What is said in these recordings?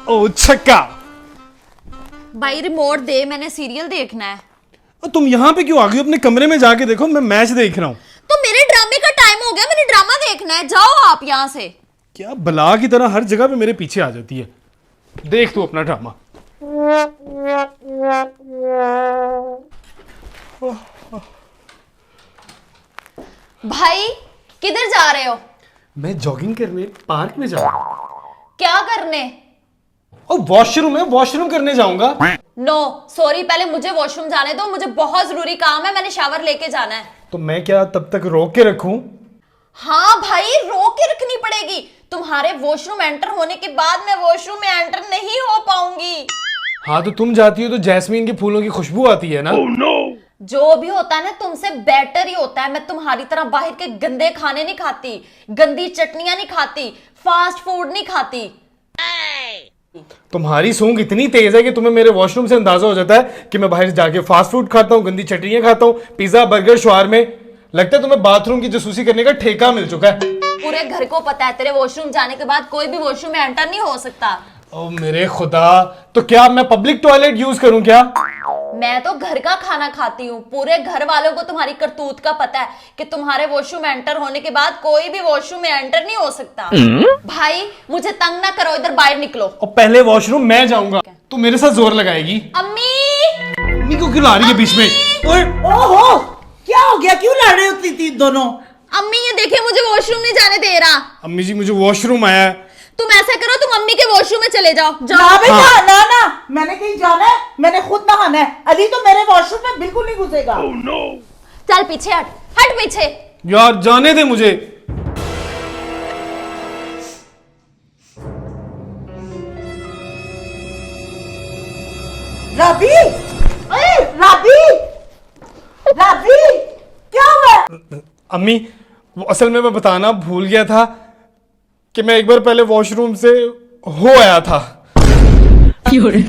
ओ छक्का। भाई रिमोट दे, मैंने सीरियल देखना है। तुम यहाँ पे क्यों आ गई? अपने कमरे में जाके देखो, मैं मैच देख रहा हूँ। तो मेरे ड्रामे का टाइम हो गया, मैंने ड्रामा देखना है, जाओ आप यहाँ से। क्या बला की तरह हर जगह पे मेरे पीछे आ जाती है। देख तू अपना ड्रामा। भाई किधर जा रहे हो? मैं जॉगिंग करने पार्क में जाऊंगा। क्या करने? और वॉशरूम है, वॉशरूम करने जाऊंगा। नो सॉरी, पहले मुझे वॉशरूम जाने दो, मुझे बहुत जरूरी काम है, मैंने शावर लेके जाना है। तो मैं क्या तब तक रोक के रखूं? हाँ भाई, रोक के रखनी पड़ेगी। तुम्हारे वॉशरूम एंटर होने के बाद मैं वॉशरूम में एंटर नहीं हो पाऊंगी। हाँ तो तुम जाती हो तो जैस्मीन के फूलों की खुशबू आती है ना। oh, no. जो भी होता है ना तुमसे बेटर ही होता है। मैं तुम्हारी तरह बाहर के गंदे खाने नहीं खाती, गंदी चटनियां नहीं खाती, फास्ट फूड नहीं खाती। तुम्हारी सूंघ इतनी तेज है कि तुम्हें मेरे वॉशरूम से अंदाजा हो जाता है कि मैं बाहर जाके फास्ट फूड खाता हूँ, गंदी चटनियां खाता हूँ, पिज्जा बर्गर शवारमे। लगता है तुम्हें बाथरूम की जासूसी करने का ठेका मिल चुका है। पूरे घर को पता है तेरे वॉशरूम जाने के बाद कोई भी वॉशरूम में एंटर नहीं हो सकता। ओ मेरे खुदा, तो क्या मैं पब्लिक टॉयलेट यूज करूं क्या? मैं तो घर का खाना खाती हूँ। पूरे घर वालों को तुम्हारी करतूत का पता है कि तुम्हारे वॉशरूम एंटर होने के बाद कोई भी वॉशरूम में एंटर नहीं हो सकता। भाई मुझे तंग ना करो, इधर बाहर निकलो। और पहले वॉशरूम मैं जाऊंगा, तू मेरे साथ जोर लगाएगी। अम्मी, अम्मी को क्यों ला रही है बीच में? ओहो, क्या हो गया? क्यों लड़ रहे हो थी दोनों? अम्मी ये देखिए, मुझे वॉशरूम नहीं जाने दे रहा। अम्मी जी मुझे वॉशरूम आया है। तुम ऐसा करो, तुम अम्मी के वॉशरूम में चले जाओ। ना जाओ। बेटा, ना मैंने कहीं जाना है, मैंने खुद नहाना है। अली तो मेरे वॉशरूम में बिल्कुल नहीं घुसेगा। oh, no. चल पीछे हट, हट पीछे। यार जाने दे मुझे। राबी, अरे राबी, राबी, क्या हुआ? अम्मी वो असल में मैं बताना भूल गया था कि मैं एक बार पहले वॉशरूम से हो आया था। एम्बुलेंस!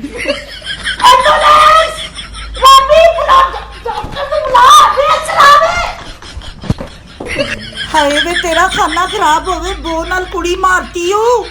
राबी, बुला, डॉक्टर को बुला, एम्बुलेंस चला दे। हाय वे तेरा खाना खराब होवे, बो नाल कुड़ी मारती हूँ।